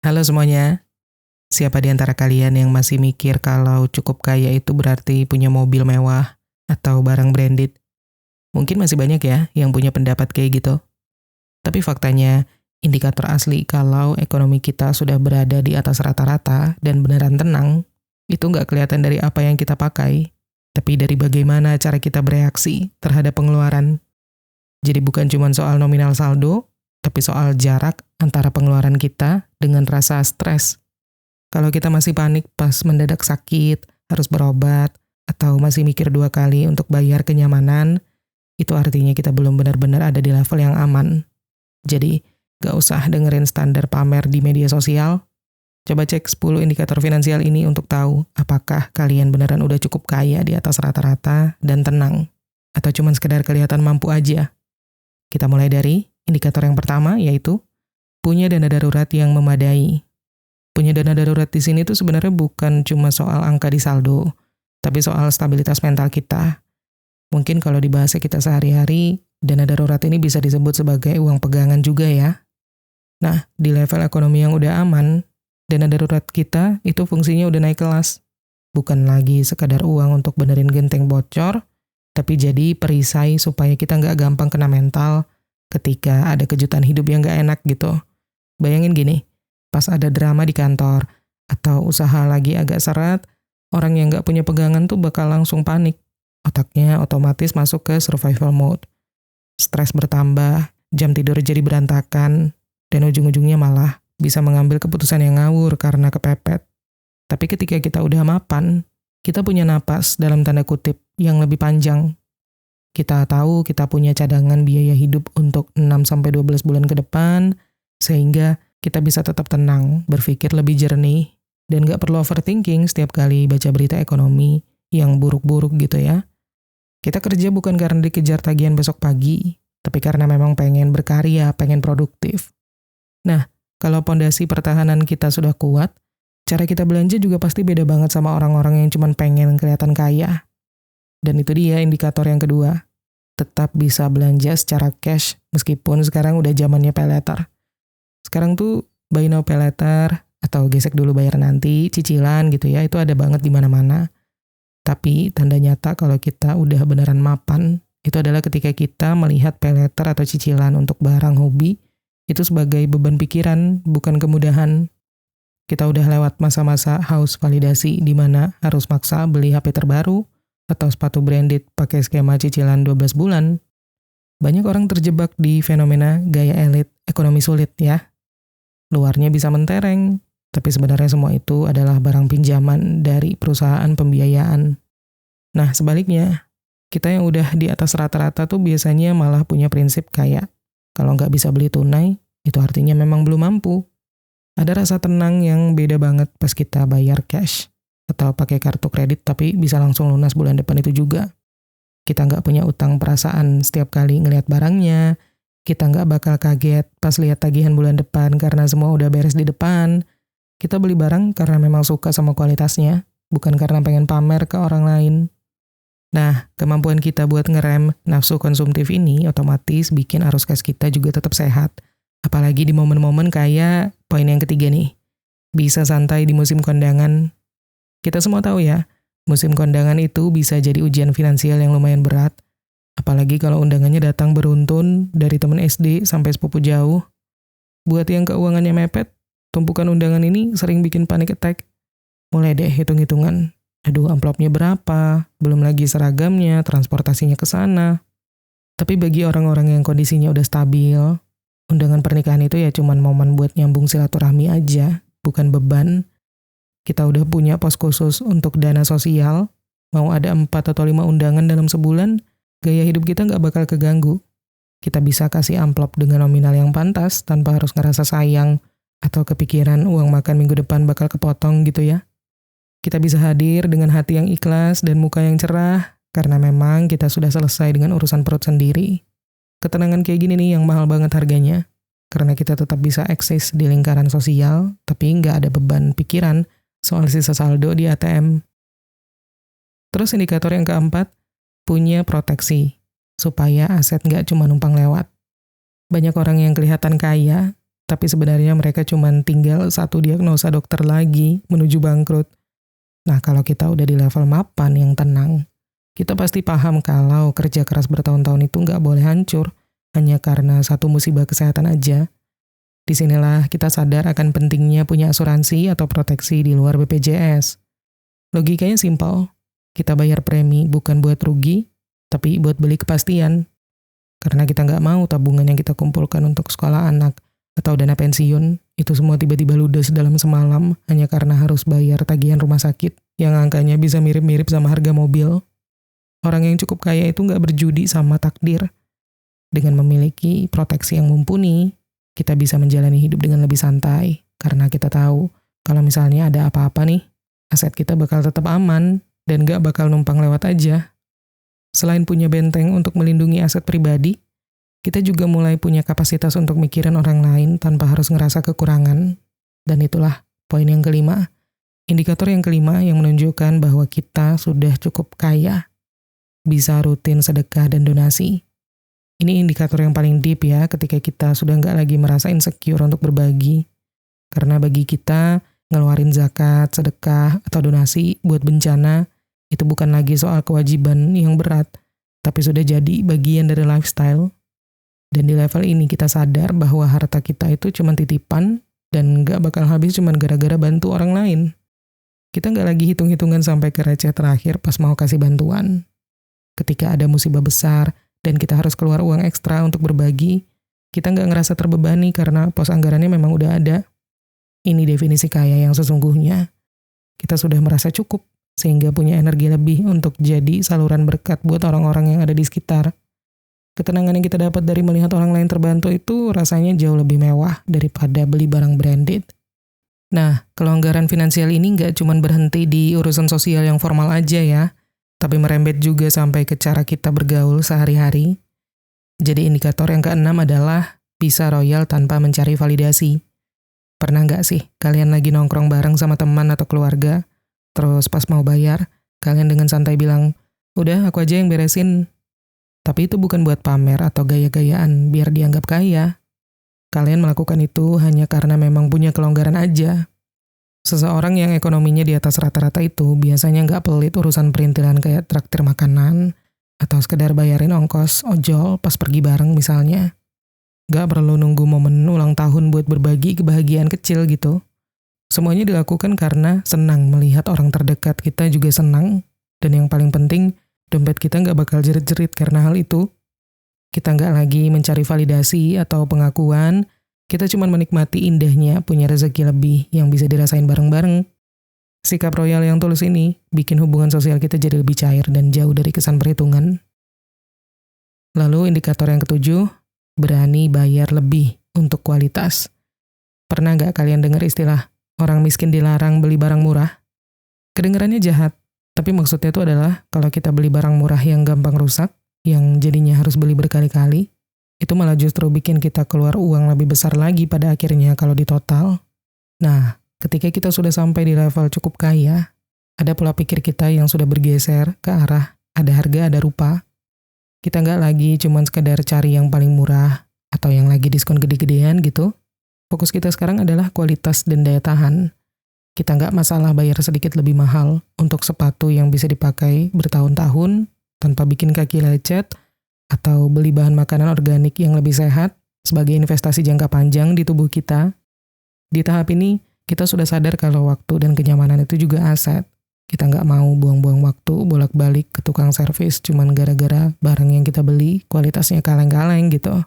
Halo semuanya, siapa di antara kalian yang masih mikir kalau cukup kaya itu berarti punya mobil mewah atau barang branded? Mungkin masih banyak ya yang punya pendapat kayak gitu. Tapi faktanya, indikator asli kalau ekonomi kita sudah berada di atas rata-rata dan beneran tenang, itu nggak kelihatan dari apa yang kita pakai, tapi dari bagaimana cara kita bereaksi terhadap pengeluaran. Jadi bukan cuma soal nominal saldo, tapi soal jarak antara pengeluaran kita dengan rasa stres. Kalau kita masih panik pas mendadak sakit, harus berobat, atau masih mikir dua kali untuk bayar kenyamanan, itu artinya kita belum benar-benar ada di level yang aman. Jadi, gak usah dengerin standar pamer di media sosial. Coba cek 10 indikator finansial ini untuk tahu apakah kalian beneran udah cukup kaya di atas rata-rata dan tenang. Atau cuma sekedar kelihatan mampu aja. Kita mulai dari indikator yang pertama, yaitu punya dana darurat yang memadai. Punya dana darurat di sini tuh sebenarnya bukan cuma soal angka di saldo, tapi soal stabilitas mental kita. Mungkin kalau di bahasa kita sehari-hari, dana darurat ini bisa disebut sebagai uang pegangan juga ya. Nah, di level ekonomi yang udah aman, dana darurat kita itu fungsinya udah naik kelas. Bukan lagi sekadar uang untuk benerin genteng bocor, tapi jadi perisai supaya kita nggak gampang kena mental ketika ada kejutan hidup yang nggak enak gitu. Bayangin gini, pas ada drama di kantor, atau usaha lagi agak seret, orang yang nggak punya pegangan tuh bakal langsung panik. Otaknya otomatis masuk ke survival mode. Stres bertambah, jam tidur jadi berantakan, dan ujung-ujungnya malah bisa mengambil keputusan yang ngawur karena kepepet. Tapi ketika kita udah mapan, kita punya napas dalam tanda kutip yang lebih panjang. Kita tahu kita punya cadangan biaya hidup untuk 6-12 bulan ke depan, sehingga kita bisa tetap tenang, berpikir lebih jernih, dan gak perlu overthinking setiap kali baca berita ekonomi yang buruk-buruk gitu ya. Kita kerja bukan karena dikejar tagihan besok pagi, tapi karena memang pengen berkarya, pengen produktif. Nah, kalau pondasi pertahanan kita sudah kuat, cara kita belanja juga pasti beda banget sama orang-orang yang cuma pengen kelihatan kaya. Dan itu dia indikator yang kedua, tetap bisa belanja secara cash meskipun sekarang udah zamannya pay later. Sekarang tuh buy now pay later atau gesek dulu bayar nanti, cicilan gitu ya, itu ada banget di mana-mana. Tapi tanda nyata kalau kita udah beneran mapan, itu adalah ketika kita melihat pay later atau cicilan untuk barang hobi, itu sebagai beban pikiran, bukan kemudahan. Kita udah lewat masa-masa haus validasi di mana harus maksa beli HP terbaru atau sepatu branded pakai skema cicilan 12 bulan. Banyak orang terjebak di fenomena gaya elit ekonomi sulit ya. Luarnya bisa mentereng, tapi sebenarnya semua itu adalah barang pinjaman dari perusahaan pembiayaan. Nah, sebaliknya, kita yang udah di atas rata-rata tuh biasanya malah punya prinsip kayak, kalau nggak bisa beli tunai, itu artinya memang belum mampu. Ada rasa tenang yang beda banget pas kita bayar cash, atau pakai kartu kredit tapi bisa langsung lunas bulan depan itu juga. Kita nggak punya utang perasaan setiap kali ngelihat barangnya, kita nggak bakal kaget pas lihat tagihan bulan depan karena semua udah beres di depan. Kita beli barang karena memang suka sama kualitasnya, bukan karena pengen pamer ke orang lain. Nah, kemampuan kita buat ngerem nafsu konsumtif ini otomatis bikin arus kas kita juga tetap sehat. Apalagi di momen-momen kayak poin yang ketiga nih, bisa santai di musim kondangan. Kita semua tahu ya, musim kondangan itu bisa jadi ujian finansial yang lumayan berat. Apalagi kalau undangannya datang beruntun dari teman SD sampai sepupu jauh. Buat yang keuangannya mepet, tumpukan undangan ini sering bikin panic attack. Mulai deh hitung-hitungan. Aduh, amplopnya berapa? Belum lagi seragamnya, transportasinya ke sana. Tapi bagi orang-orang yang kondisinya udah stabil, undangan pernikahan itu ya cuman momen buat nyambung silaturahmi aja, bukan beban. Kita udah punya pos khusus untuk dana sosial, mau ada 4 atau 5 undangan dalam sebulan, gaya hidup kita nggak bakal keganggu. Kita bisa kasih amplop dengan nominal yang pantas tanpa harus ngerasa sayang atau kepikiran uang makan minggu depan bakal kepotong gitu ya. Kita bisa hadir dengan hati yang ikhlas dan muka yang cerah karena memang kita sudah selesai dengan urusan perut sendiri. Ketenangan kayak gini nih yang mahal banget harganya, karena kita tetap bisa eksis di lingkaran sosial, tapi nggak ada beban pikiran soal sisa saldo di ATM. Terus indikator yang keempat, punya proteksi, supaya aset nggak cuma numpang lewat. Banyak orang yang kelihatan kaya, Tapi sebenarnya mereka cuma tinggal satu diagnosa dokter lagi menuju bangkrut. Nah, kalau kita udah di level mapan yang tenang, kita pasti paham kalau kerja keras bertahun-tahun itu nggak boleh hancur hanya karena satu musibah kesehatan aja. Disinilah kita sadar akan pentingnya punya asuransi atau proteksi di luar BPJS. Logikanya simpel, kita bayar premi bukan buat rugi, tapi buat beli kepastian. Karena kita nggak mau tabungan yang kita kumpulkan untuk sekolah anak atau dana pensiun, itu semua tiba-tiba ludes dalam semalam hanya karena harus bayar tagihan rumah sakit yang angkanya bisa mirip-mirip sama harga mobil. Orang yang cukup kaya itu nggak berjudi sama takdir. Dengan memiliki proteksi yang mumpuni, kita bisa menjalani hidup dengan lebih santai, karena kita tahu kalau misalnya ada apa-apa nih, aset kita bakal tetap aman dan nggak bakal numpang lewat aja. Selain punya benteng untuk melindungi aset pribadi, kita juga mulai punya kapasitas untuk mikirin orang lain tanpa harus ngerasa kekurangan. Dan itulah poin yang kelima. Indikator yang kelima yang menunjukkan bahwa kita sudah cukup kaya. Bisa rutin sedekah dan donasi. Ini indikator yang paling deep ya ketika kita sudah nggak lagi merasa insecure untuk berbagi. Karena bagi kita, ngeluarin zakat, sedekah, atau donasi buat bencana, itu bukan lagi soal kewajiban yang berat, tapi sudah jadi bagian dari lifestyle. Dan di level ini kita sadar bahwa harta kita itu cuma titipan dan nggak bakal habis cuma gara-gara bantu orang lain. Kita nggak lagi hitung-hitungan sampai ke receh terakhir pas mau kasih bantuan. Ketika ada musibah besar dan kita harus keluar uang ekstra untuk berbagi, kita nggak ngerasa terbebani karena pos anggarannya memang udah ada. Ini definisi kaya yang sesungguhnya. Kita sudah merasa cukup, sehingga punya energi lebih untuk jadi saluran berkat buat orang-orang yang ada di sekitar. Ketenangan yang kita dapat dari melihat orang lain terbantu itu rasanya jauh lebih mewah daripada beli barang branded. Nah, kelonggaran finansial ini nggak cuma berhenti di urusan sosial yang formal aja ya, tapi merembet juga sampai ke cara kita bergaul sehari-hari. Jadi indikator yang keenam adalah bisa royal tanpa mencari validasi. Pernah nggak sih kalian lagi nongkrong bareng sama teman atau keluarga, terus pas mau bayar, kalian dengan santai bilang, udah aku aja yang beresin. Tapi itu bukan buat pamer atau gaya-gayaan biar dianggap kaya. Kalian melakukan itu hanya karena memang punya kelonggaran aja. Seseorang yang ekonominya di atas rata-rata itu biasanya nggak pelit urusan perintilan kayak traktir makanan atau sekedar bayarin ongkos ojol pas pergi bareng misalnya. Nggak perlu nunggu momen ulang tahun buat berbagi kebahagiaan kecil gitu. Semuanya dilakukan karena senang melihat orang terdekat kita juga senang. Dan yang paling penting, dompet kita nggak bakal jerit-jerit karena hal itu. Kita nggak lagi mencari validasi atau pengakuan, kita cuma menikmati indahnya punya rezeki lebih yang bisa dirasain bareng-bareng. Sikap royal yang tulus ini bikin hubungan sosial kita jadi lebih cair dan jauh dari kesan perhitungan. Lalu indikator yang ketujuh, berani bayar lebih untuk kualitas. Pernah nggak kalian dengar istilah, orang miskin dilarang beli barang murah? Kedengarannya jahat, tapi maksudnya itu adalah kalau kita beli barang murah yang gampang rusak, yang jadinya harus beli berkali-kali, itu malah justru bikin kita keluar uang lebih besar lagi pada akhirnya kalau ditotal. Nah, ketika kita sudah sampai di level cukup kaya, ada pola pikir kita yang sudah bergeser ke arah ada harga, ada rupa. Kita nggak lagi cuman sekedar cari yang paling murah atau yang lagi diskon gede-gedean gitu. Fokus kita sekarang adalah kualitas dan daya tahan. Kita nggak masalah bayar sedikit lebih mahal untuk sepatu yang bisa dipakai bertahun-tahun tanpa bikin kaki lecet, atau beli bahan makanan organik yang lebih sehat sebagai investasi jangka panjang di tubuh kita. Di tahap ini, kita sudah sadar kalau waktu dan kenyamanan itu juga aset. Kita nggak mau buang-buang waktu bolak-balik ke tukang servis cuman gara-gara barang yang kita beli kualitasnya kaleng-kaleng gitu.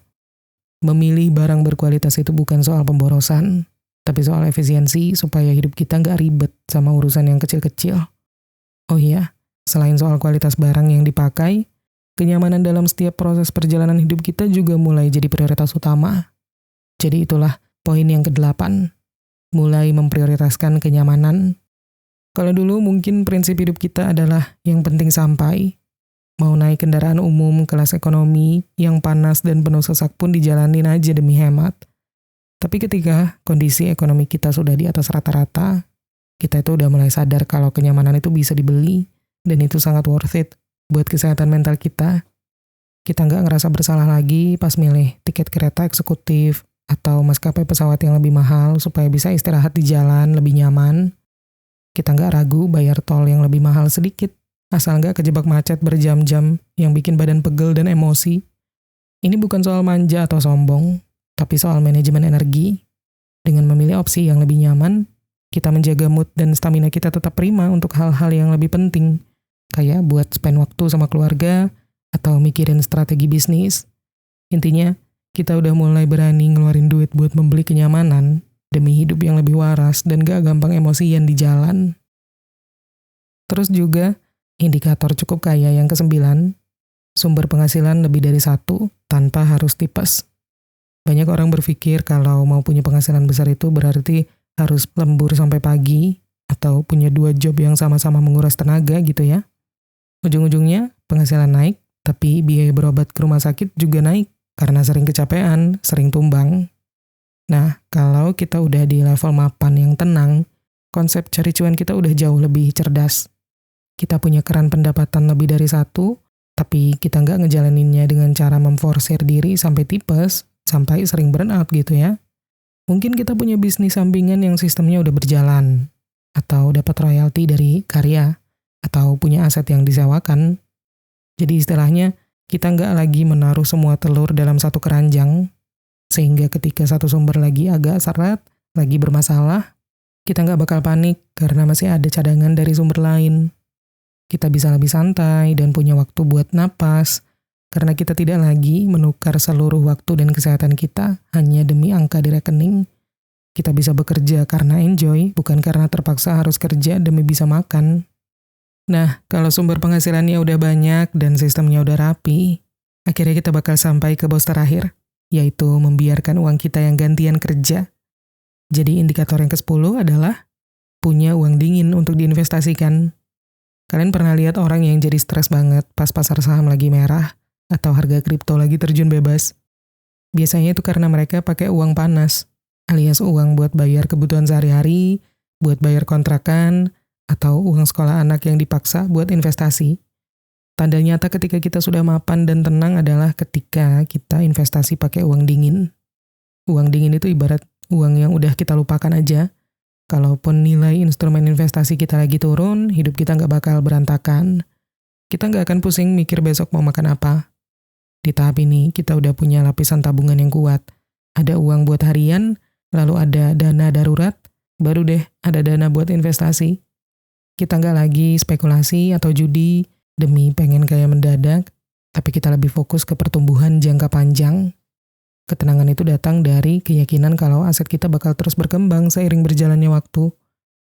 Memilih barang berkualitas itu bukan soal pemborosan, tapi soal efisiensi supaya hidup kita nggak ribet sama urusan yang kecil-kecil. Oh iya, selain soal kualitas barang yang dipakai, kenyamanan dalam setiap proses perjalanan hidup kita juga mulai jadi prioritas utama. Jadi itulah poin yang ke-8, mulai memprioritaskan kenyamanan. Kalau dulu mungkin prinsip hidup kita adalah yang penting sampai. Mau naik kendaraan umum kelas ekonomi yang panas dan penuh sesak pun dijalanin aja demi hemat. Tapi ketika kondisi ekonomi kita sudah di atas rata-rata, kita itu udah mulai sadar kalau kenyamanan itu bisa dibeli dan itu sangat worth it buat kesehatan mental kita. Kita nggak ngerasa bersalah lagi pas milih tiket kereta eksekutif atau maskapai pesawat yang lebih mahal supaya bisa istirahat di jalan lebih nyaman. Kita nggak ragu bayar tol yang lebih mahal sedikit, asal nggak kejebak macet berjam-jam yang bikin badan pegel dan emosi. Ini bukan soal manja atau sombong, tapi soal manajemen energi. Dengan memilih opsi yang lebih nyaman, kita menjaga mood dan stamina kita tetap prima untuk hal-hal yang lebih penting, kayak buat spend waktu sama keluarga, atau mikirin strategi bisnis. Intinya, kita udah mulai berani ngeluarin duit buat membeli kenyamanan, demi hidup yang lebih waras dan gak gampang emosian di jalan. Terus juga, indikator cukup kaya yang ke-9, sumber penghasilan lebih dari 1 tanpa harus tipes. Banyak orang berpikir kalau mau punya penghasilan besar itu berarti harus lembur sampai pagi, atau punya 2 job yang sama-sama menguras tenaga gitu ya. Ujung-ujungnya penghasilan naik, tapi biaya berobat ke rumah sakit juga naik karena sering kecapean, sering tumbang. Nah, kalau kita udah di level mapan yang tenang, konsep cari cuan kita udah jauh lebih cerdas. Kita punya keran pendapatan lebih dari 1, tapi kita nggak ngejalaninnya dengan cara memforsir diri sampai tipes, sampai sering burnout gitu ya. Mungkin kita punya bisnis sampingan yang sistemnya udah berjalan, atau dapat royalti dari karya, atau punya aset yang disewakan. Jadi istilahnya, kita nggak lagi menaruh semua telur dalam satu keranjang, sehingga ketika satu sumber lagi agak seret, lagi bermasalah, kita nggak bakal panik karena masih ada cadangan dari sumber lain. Kita bisa lebih santai dan punya waktu buat napas, karena kita tidak lagi menukar seluruh waktu dan kesehatan kita hanya demi angka di rekening. Kita bisa bekerja karena enjoy, bukan karena terpaksa harus kerja demi bisa makan. Nah, kalau sumber penghasilannya udah banyak dan sistemnya udah rapi, akhirnya kita bakal sampai ke bos terakhir, yaitu membiarkan uang kita yang gantian kerja. Jadi indikator yang ke-10 adalah punya uang dingin untuk diinvestasikan. Kalian pernah lihat orang yang jadi stres banget pas pasar saham lagi merah, atau harga kripto lagi terjun bebas? Biasanya itu karena mereka pakai uang panas, alias uang buat bayar kebutuhan sehari-hari, buat bayar kontrakan, atau uang sekolah anak yang dipaksa buat investasi. Tanda nyata ketika kita sudah mapan dan tenang adalah ketika kita investasi pakai uang dingin. Uang dingin itu ibarat uang yang udah kita lupakan aja. Kalaupun nilai instrumen investasi kita lagi turun, hidup kita nggak bakal berantakan. Kita nggak akan pusing mikir besok mau makan apa. Di tahap ini, kita udah punya lapisan tabungan yang kuat. Ada uang buat harian, lalu ada dana darurat, baru deh ada dana buat investasi. Kita nggak lagi spekulasi atau judi demi pengen kaya mendadak, tapi kita lebih fokus ke pertumbuhan jangka panjang. Ketenangan itu datang dari keyakinan kalau aset kita bakal terus berkembang seiring berjalannya waktu.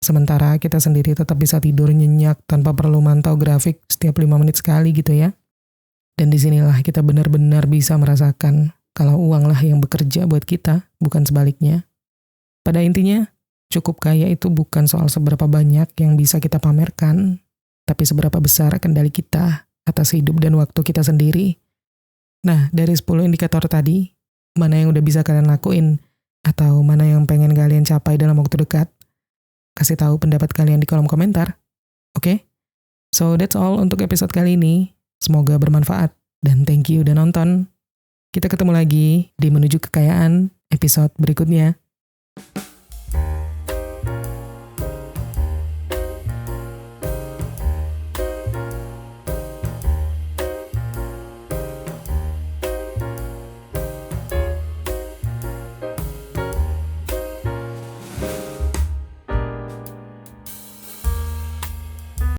Sementara kita sendiri tetap bisa tidur nyenyak tanpa perlu mantau grafik setiap 5 menit sekali gitu ya. Dan disinilah kita benar-benar bisa merasakan kalau uanglah yang bekerja buat kita, bukan sebaliknya. Pada intinya, cukup kaya itu bukan soal seberapa banyak yang bisa kita pamerkan, tapi seberapa besar kendali kita atas hidup dan waktu kita sendiri. Nah, dari 10 indikator tadi, mana yang udah bisa kalian lakuin, atau mana yang pengen kalian capai dalam waktu dekat? Kasih tahu pendapat kalian di kolom komentar. Oke? So, that's all untuk episode kali ini. Semoga bermanfaat, dan thank you udah nonton. Kita ketemu lagi di Menuju Kekayaan episode berikutnya.